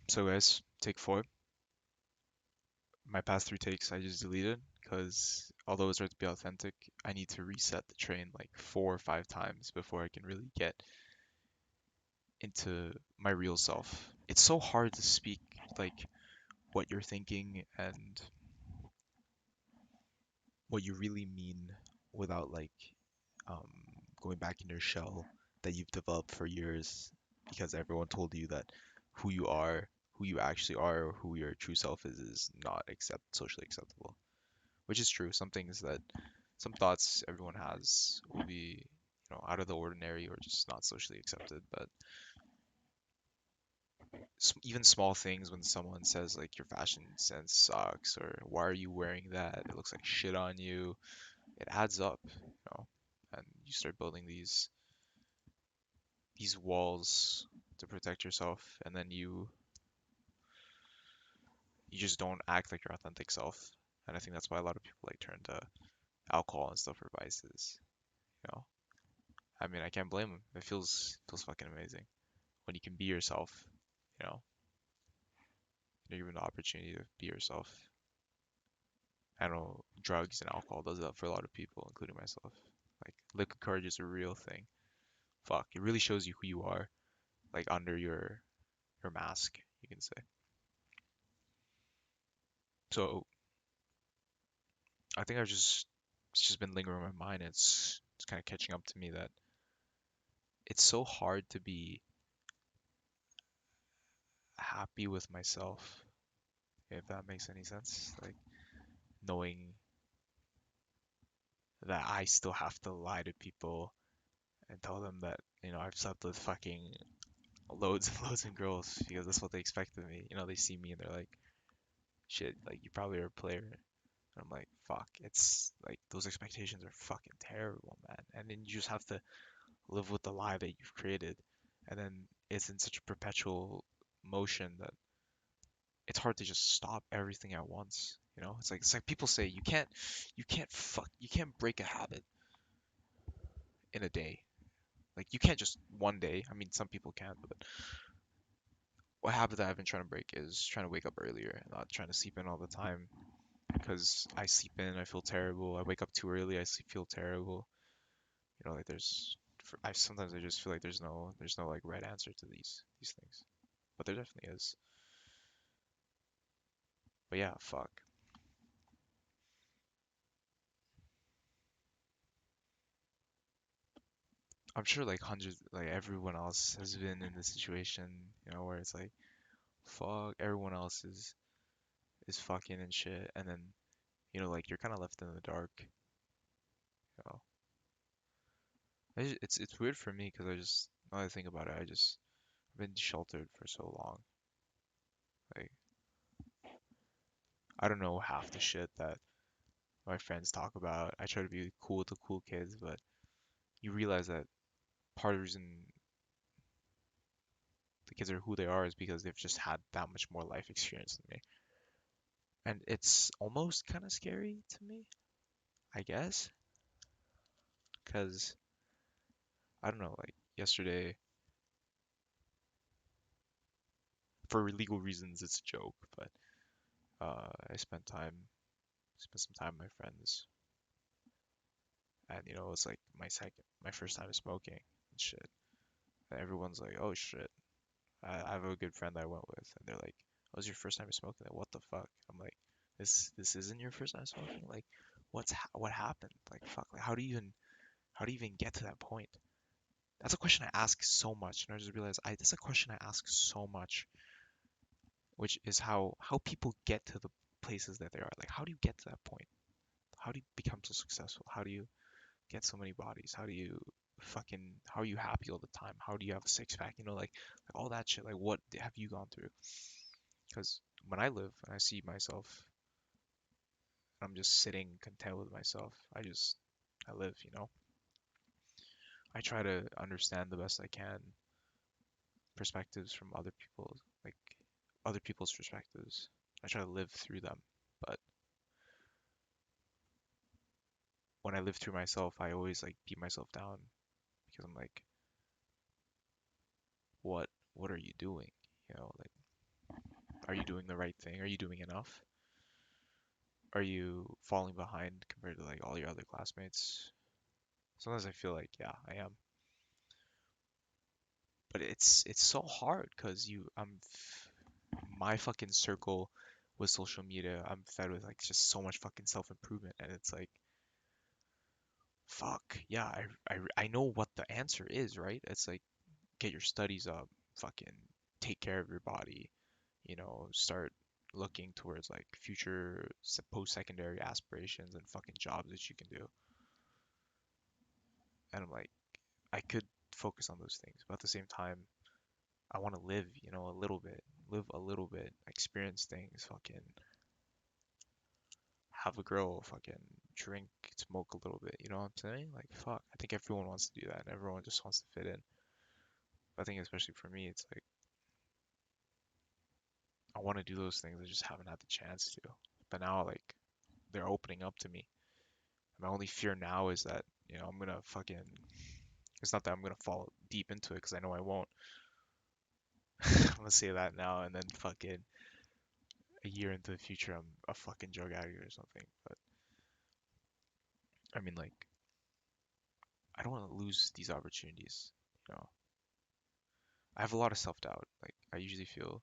So guys, take four. My past three takes I just deleted because although it's hard to be authentic, I need to reset the train like 4 or 5 times before I can really get into my real self. It's so hard to speak like what you're thinking and what you really mean without um, going back in your shell that you've developed for years because everyone told you that who you are, who you actually are, or who your true self is not socially acceptable. Which is true. Some things that some thoughts everyone has will be, out of the ordinary or just not socially accepted. But even small things when someone says like your fashion sense sucks or why are you wearing that? It looks like shit on you. It adds up, and you start building these walls to protect yourself, and then you just don't act like your authentic self. And I think that's why a lot of people like turn to alcohol and stuff for vices. You know, I mean, I can't blame them. It feels fucking amazing when you can be yourself. You know, you're given the opportunity to be yourself. I know drugs and alcohol does that for a lot of people, including myself. Like liquid courage is a real thing. Fuck, it really shows you who you are, like under your mask, you can say. So I think it's just been lingering in my mind. It's kind of catching up to me that it's so hard to be happy with myself, if that makes any sense. Like knowing that I still have to lie to people and tell them that, I've slept with fucking loads and loads of girls because that's what they expect of me. They see me and they're like, shit, like you probably are a player. And I'm like, fuck, it's like those expectations are fucking terrible, man. And then you just have to live with the lie that you've created. And then it's in such a perpetual motion that it's hard to just stop everything at once. It's like people say you can't break a habit in a day. Like you can't just one day. I mean, some people can, but what habit that I've been trying to break is trying to wake up earlier, not trying to sleep in all the time. Because I sleep in, I feel terrible. I wake up too early, feel terrible. Like I sometimes I just feel like there's no like right answer to these things, but there definitely is. But yeah, fuck. I'm sure like hundreds, like everyone else has been in this situation, where it's like, fuck, everyone else is fucking and shit, and then like you're kind of left in the dark. You know, it's weird for me because now that I think about it, I've been sheltered for so long. Like I don't know half the shit that my friends talk about. I try to be cool with the cool kids, but you realize that part of the reason the kids are who they are is because they've just had that much more life experience than me. And it's almost kind of scary to me, I guess, because I don't know, like yesterday, for legal reasons, it's a joke, but I spent some time with my friends, and it's like my first time smoking and shit. And everyone's like, "Oh shit." I have a good friend I went with, and they're like, "Oh, was your first time smoking? Like, what the fuck?" I'm like, "This isn't your first time smoking? Like, what happened? Like, fuck, like, how do you even get to that point?" That's a question I ask so much, and I just realized that's a question I ask so much, which is how people get to the places that they are. Like, how do you get to that point? How do you become so successful? How do you get so many bodies? How are you happy all the time? How do you have a six pack? Like all that shit. Like, what have you gone through? Because when I live and I see myself, I'm just sitting content with myself. I live. I try to understand the best I can perspectives from other people, like other people's perspectives. I try to live through them. But when I live through myself, I always like beat myself down because I'm like, what, what are you doing? Like Are you doing the right thing? Are you doing enough? Are you falling behind compared to like all your other classmates? Sometimes I feel like, yeah, I am. But it's so hard because my fucking circle with social media, I'm fed with like just so much fucking self-improvement, and it's like, fuck, yeah, I know what the answer is, right? It's like, get your studies up, fucking take care of your body, start looking towards like future post-secondary aspirations and fucking jobs that you can do. And I'm like, I could focus on those things, but at the same time, I want to live, a little bit, live a little bit, experience things, fucking have a girl, fucking drink, smoke a little bit. You know what I'm saying? Like, fuck. I think everyone wants to do that, and everyone just wants to fit in. I think especially for me, it's like I want to do those things. I just haven't had the chance to. But now, like, they're opening up to me. My only fear now is that, I'm gonna fucking. It's not that I'm gonna fall deep into it, because I know I won't. I'm gonna say that now, and then fucking a year into the future, I'm a fucking drug addict or something. But I mean, like, I don't want to lose these opportunities. You know, I have a lot of self-doubt. Like, I usually feel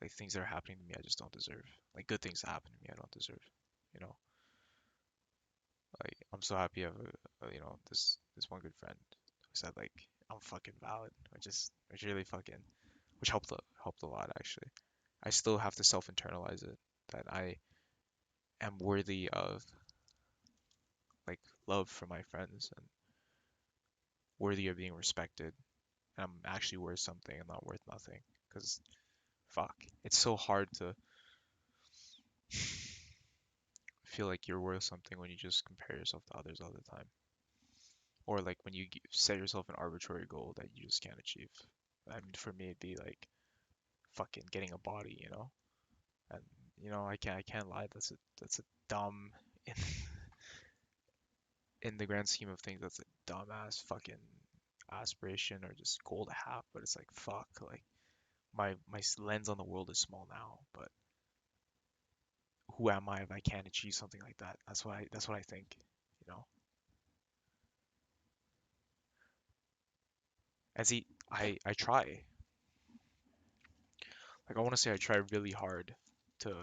like things that are happening to me, I just don't deserve. Like, good things that happen to me, I don't deserve. You know, like, I'm so happy I have this one good friend who said like I'm fucking valid, which really fucking, which helped a lot actually. I still have to self-internalize it that I am worthy of like love from my friends and worthy of being respected. And I'm actually worth something and not worth nothing. Because fuck, it's so hard to feel like you're worth something when you just compare yourself to others all the time. Or like when you set yourself an arbitrary goal that you just can't achieve. I mean, for me, it'd be like fucking getting a body, And I can't lie. That's a dumb in the grand scheme of things. That's a dumbass fucking aspiration or just goal to have. But it's like fuck, like my lens on the world is small now. But who am I if I can't achieve something like that? That's what I think. You know, as he I try. Like I want to say I try really hard to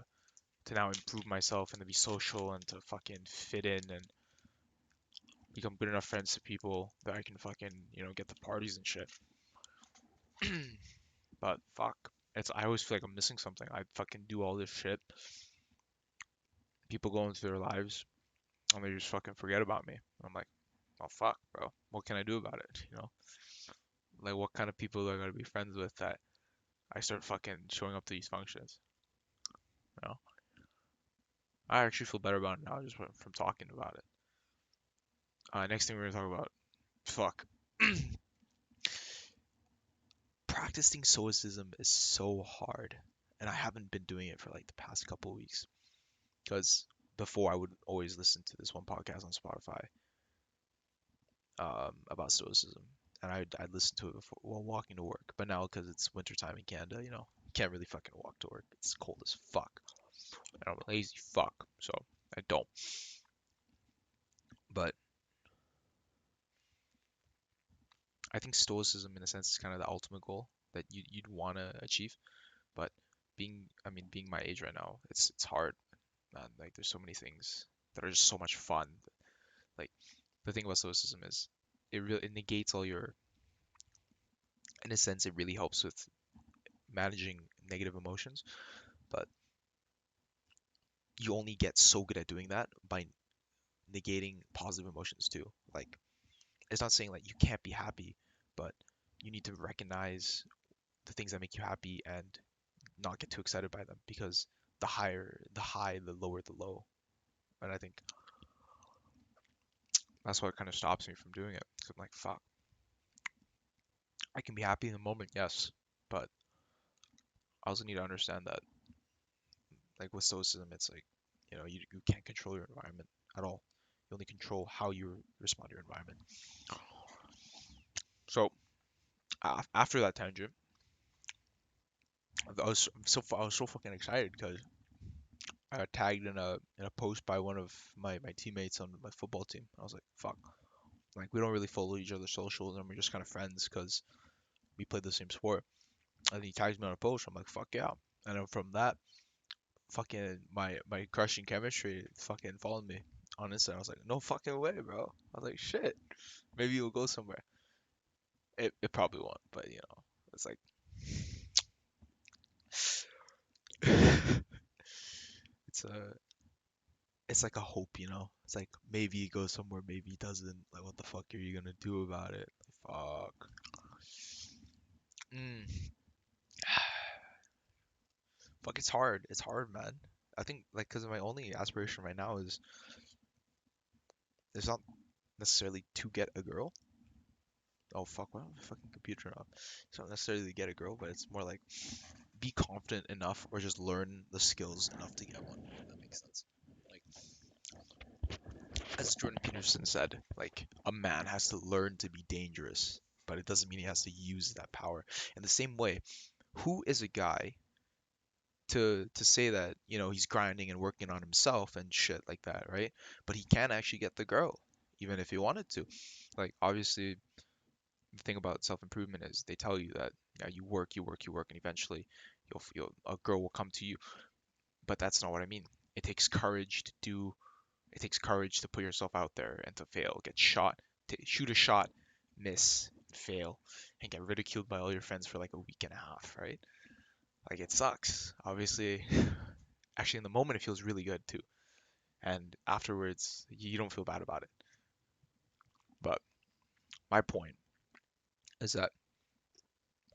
now improve myself and to be social and to fucking fit in and become good enough friends to people that I can fucking, get the parties and shit. But fuck, I always feel like I'm missing something. I fucking do all this shit. People go into their lives and they just fucking forget about me. I'm like, oh fuck, bro. What can I do about it? Like what kind of people do I gotta be friends with that I start fucking showing up to these functions? You know? I actually feel better about it now just from talking about it. Next thing we're gonna talk about, fuck. Practicing stoicism is so hard, and I haven't been doing it for like the past couple of weeks. Because before I would always listen to this one podcast on Spotify about stoicism, and I'd listen to it before while walking to work. But now because it's wintertime in Canada, can't really fucking walk to work. It's cold as fuck, and I'm a lazy fuck, so I don't. But I think stoicism, in a sense, is kind of the ultimate goal that you'd want to achieve. But being my age right now, it's hard, man. Like there's so many things that are just so much fun. Like the thing about stoicism is it negates all your, in a sense, it really helps with managing negative emotions, but you only get so good at doing that by negating positive emotions too. Like it's not saying like you can't be happy, but you need to recognize the things that make you happy and not get too excited by them because the higher the high, the lower the low. And I think that's what kind of stops me from doing it. So I'm like, fuck, I can be happy in the moment, yes, but I also need to understand that, like with stoicism, it's like, you can't control your environment at all. You only control how you respond to your environment. So after that tangent, I was so fucking excited because I got tagged in a post by one of my teammates on my football team. I was like, fuck. Like we don't really follow each other's socials and we're just kind of friends because we played the same sport. And he tags me on a post. I'm like, fuck yeah. And then from that, fucking my crushing chemistry fucking followed me on Insta. I was like, no fucking way, bro. I was like, shit. Maybe you'll go somewhere. It probably won't, but you know, it's like it's a it's like a hope, you know. It's like maybe he goes somewhere, maybe he doesn't. Like, what the fuck are you gonna do about it? Fuck. Mm. Fuck, it's hard. It's hard, man. I think like because my only aspiration right now is it's not necessarily to get a girl. Oh fuck, why don't my fucking computer on? It's not necessarily to get a girl, but it's more like be confident enough or just learn the skills enough to get one. If that makes sense. Like as Jordan Peterson said, like a man has to learn to be dangerous, but it doesn't mean he has to use that power. In the same way, who is a guy to say that, you know, he's grinding and working on himself and shit like that, right? But he can actually get the girl, even if he wanted to. Like obviously the thing about self-improvement is they tell you that yeah, you work, you work, you work, and eventually you'll a girl will come to you. But that's not what I mean. It takes courage to do. It takes courage to put yourself out there and to fail, get shot, to shoot a shot, miss, fail, and get ridiculed by all your friends for like a week and a half, right? Like it sucks. Obviously, actually in the moment it feels really good too, and afterwards you don't feel bad about it. But my point is that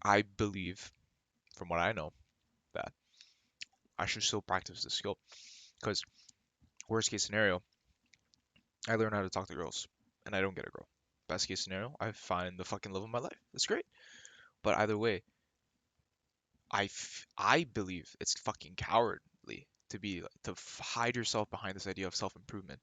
I believe, from what I know, that I should still practice the skill. Because worst case scenario, I learn how to talk to girls and I don't get a girl. Best case scenario, I find the fucking love of my life. That's great. But either way, I believe it's fucking cowardly to be to hide yourself behind this idea of self-improvement,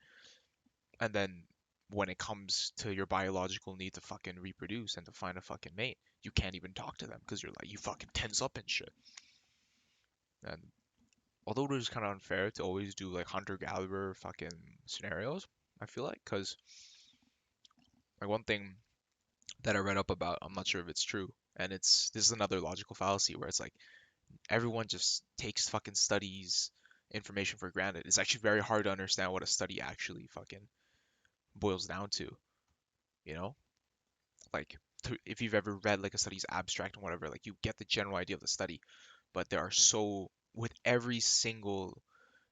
and then when it comes to your biological need to fucking reproduce and to find a fucking mate, you can't even talk to them because you're like you fucking tense up and shit. And although it is kind of unfair to always do like hunter-gatherer fucking scenarios, I feel like because like one thing that I read up about, I'm not sure if it's true, and it's this is another logical fallacy where it's like everyone just takes fucking studies information for granted. It's actually very hard to understand what a study actually fucking boils down to, you know? Like if you've ever read like a study's abstract and whatever, like you get the general idea of the study, but there are so with every single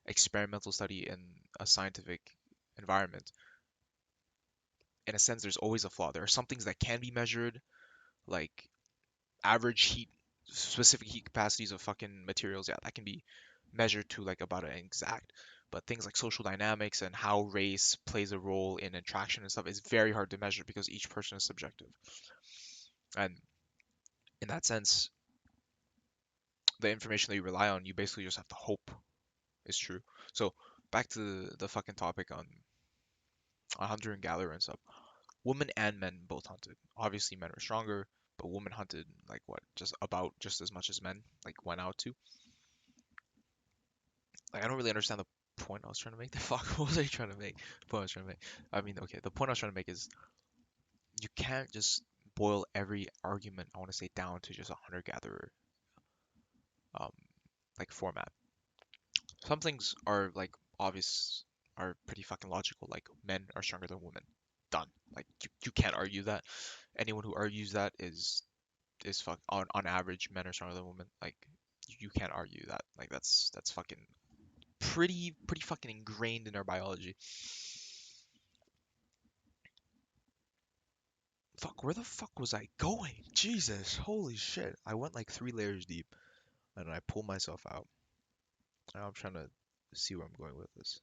experimental study in a scientific environment, in a sense, there's always a flaw. There are some things that can be measured, like average heat, specific heat capacities of fucking materials. Yeah, that can be measured to like about an exact. But things like social dynamics and how race plays a role in attraction and stuff is very hard to measure because each person is subjective. And in that sense, the information that you rely on, you basically just have to hope is true. So back to the fucking topic on hunter and gatherer and stuff. Women and men both hunted. Obviously, men were stronger, but women hunted like what, just about just as much as men like went out to. Like I don't really understand the point I was trying to make. The fuck, what was I trying to make? The point I was trying to make. I mean, okay, the point I was trying to make is you can't just boil every argument I want to say down to just a hunter-gatherer um like format. Some things are like obvious, are pretty fucking logical. Like men are stronger than women. Done. Like you can't argue that. Anyone who argues that is fuck on average men are stronger than women. Like you can't argue that. Like that's fucking pretty fucking ingrained in our biology. Fuck, where the fuck was I going? Jesus, holy shit. I went like 3 layers deep and I pulled myself out. Now I'm trying to see where I'm going with this.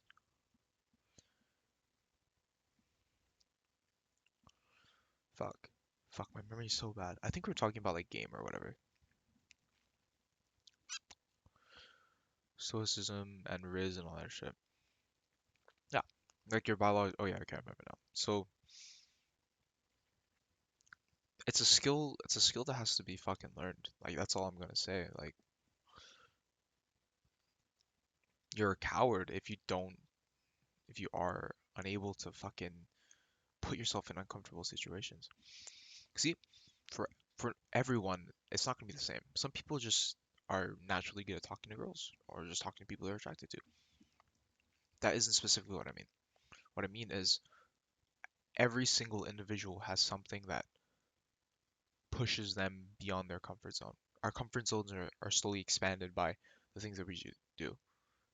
Fuck. Fuck, my memory's so bad. I think we are talking about like game or whatever. Stoicism and Riz and all that shit. Yeah. Like your biology. Oh yeah, I can't remember now. So it's a skill that has to be fucking learned. Like that's all I'm gonna say. Like You're a coward if you are unable to fucking put yourself in uncomfortable situations. See, for everyone, it's not gonna be the same. Some people just are naturally good at talking to girls or just talking to people they're attracted to. That isn't specifically what I mean. What I mean is every single individual has something that pushes them beyond their comfort zone. Our comfort zones are slowly expanded by the things that we do.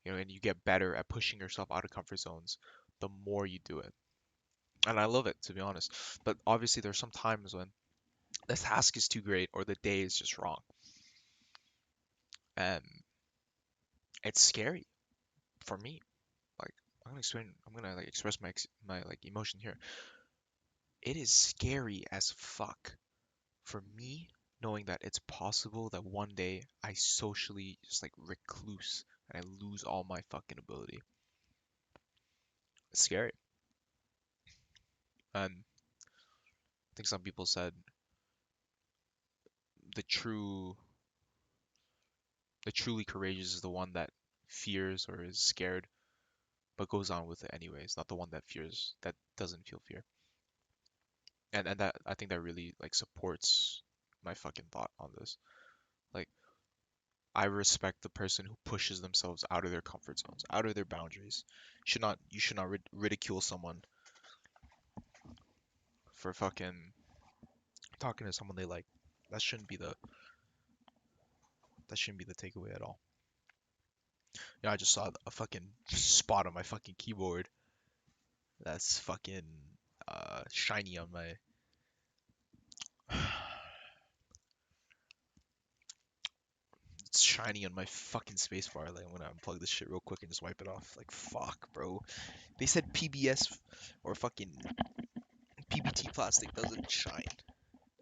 You know, and you get better at pushing yourself out of comfort zones the more you do it. And I love it, to be honest. But obviously, there's some times when the task is too great or the day is just wrong. And it's scary for me. Like, I'm gonna like express my like emotion here. It is scary as fuck for me knowing that it's possible that one day I socially just like recluse and I lose all my fucking ability. It's scary. And I think some people said the true the truly courageous is the one that fears or is scared but goes on with it anyways, not the one that fears that doesn't feel fear. And that I think that really like supports my fucking thought on this. Like I respect the person who pushes themselves out of their comfort zones, out of their boundaries. You should not ridicule someone for fucking talking to someone they like. That shouldn't be the that shouldn't be the takeaway at all. Yeah, I just saw a fucking spot on my fucking keyboard that's fucking shiny on my it's shiny on my fucking spacebar. Like I'm gonna unplug this shit real quick and just wipe it off. Like fuck, bro. They said PBS or fucking PBT plastic doesn't shine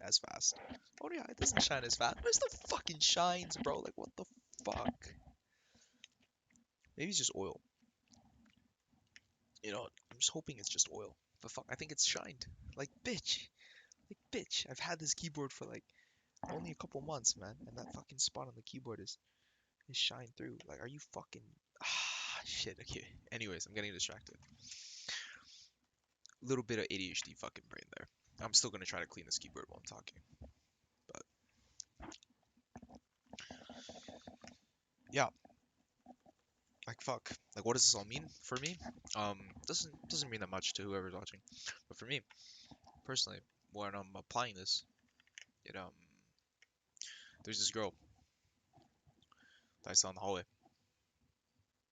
as fast. Oh yeah, it doesn't shine as fast. Where's the fucking shines, bro? Like what the fuck? Maybe it's just oil. You know, I'm just hoping it's just oil. But fuck, I think it's shined. Like bitch. Like bitch. I've had this keyboard for like only a couple months, man, and that fucking spot on the keyboard is shined through. Like, are you fucking shit? Okay. Anyways, I'm getting distracted. Little bit of ADHD fucking brain there. I'm still gonna try to clean this keyboard while I'm talking. But yeah, like fuck. Like what does this all mean for me? Doesn't mean that much to whoever's watching. But for me, personally, when I'm applying this, it there's this girl that I saw in the hallway.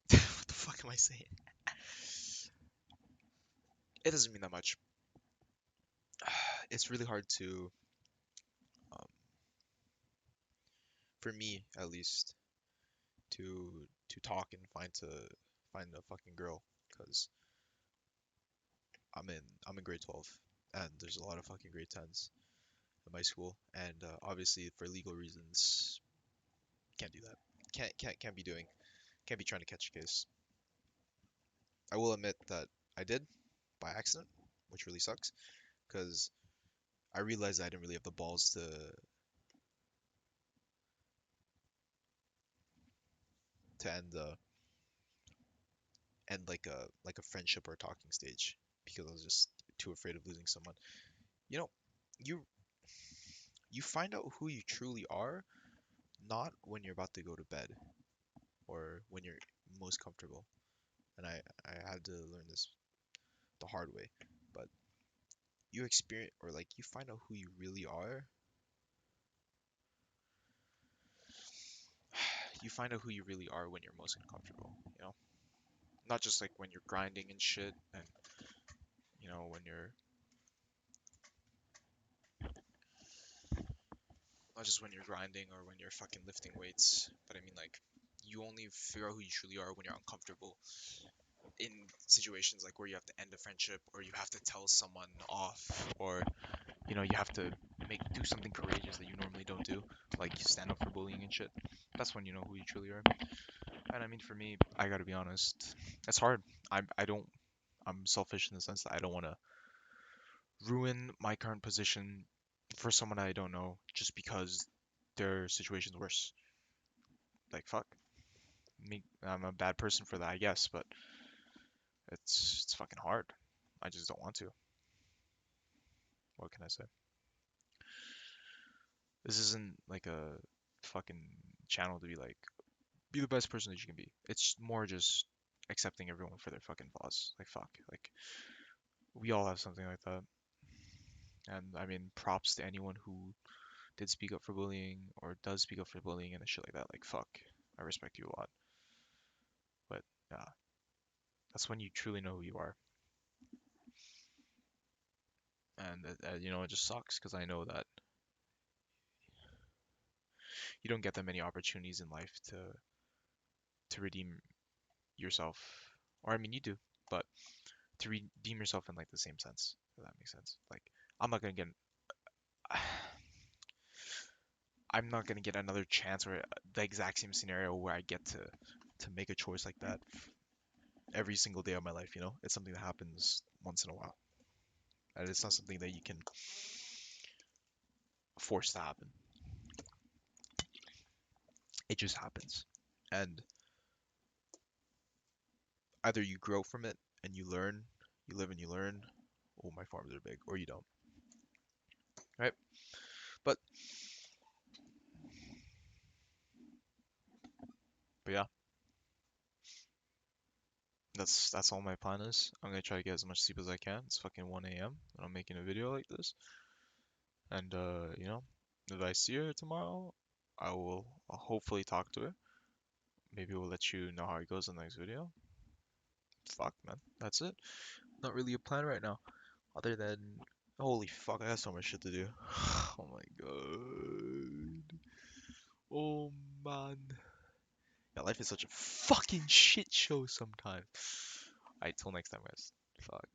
What the fuck am I saying? It doesn't mean that much. It's really hard to, um, for me at least, to talk and find a fucking girl, because I'm in grade 12, and there's a lot of fucking grade 10s at my school, and obviously for legal reasons, can't do that. Can't be doing, can't be trying to catch a case. I will admit that I did by accident, which really sucks, because I realized I didn't really have the balls to end like a friendship or a talking stage because I was just too afraid of losing someone. You know, you you find out who you truly are not when you're about to go to bed or when you're most comfortable. And I had to learn this the hard way. But you experience or like you find out who you really are. You find out who you really are when you're most uncomfortable, you know? Not just like when you're grinding and shit and you know when you're not just when you're grinding or when you're fucking lifting weights, but I mean like you only figure out who you truly are when you're uncomfortable in situations like where you have to end a friendship or you have to tell someone off or you know you have to make do something courageous that you normally don't do, like stand up for bullying and shit. That's when you know who you truly are. And I mean for me, I gotta be honest, it's hard. I don't I'm selfish in the sense that I don't want to ruin my current position for someone I don't know just because their situation's worse. Like fuck. me, I'm a bad person for that, I guess, but it's fucking hard. I just don't want to. What can I say? This isn't like a fucking channel to be like, be the best person that you can be. It's more just accepting everyone for their fucking flaws. Like fuck. Like we all have something like that. And I mean, props to anyone who did speak up for bullying or does speak up for bullying and shit like that. Like fuck. I respect you a lot. But yeah, that's when you truly know who you are. And you know, it just sucks because I know that you don't get that many opportunities in life to redeem yourself. Or I mean, you do, but to redeem yourself in like the same sense. If that makes sense. Like I'm not gonna get I'm not gonna get another chance or the exact same scenario where I get to make a choice like that every single day of my life. You know, it's something that happens once in a while, and it's not something that you can force to happen. It just happens, and either you grow from it and you learn, you live and you learn. Oh, my farms are big, or you don't, right? But but yeah, that's all my plan is. I'm gonna try to get as much sleep as I can. It's fucking 1 a.m. and I'm making a video like this. And you know, if I see her tomorrow, I'll hopefully talk to her. Maybe we'll let you know how it goes in the next video. Fuck, man. That's it. Not really a plan right now. Other than, holy fuck, I got so much shit to do. Oh my god. Oh man. Yeah, life is such a fucking shit show sometimes. Alright, till next time, guys. Fuck.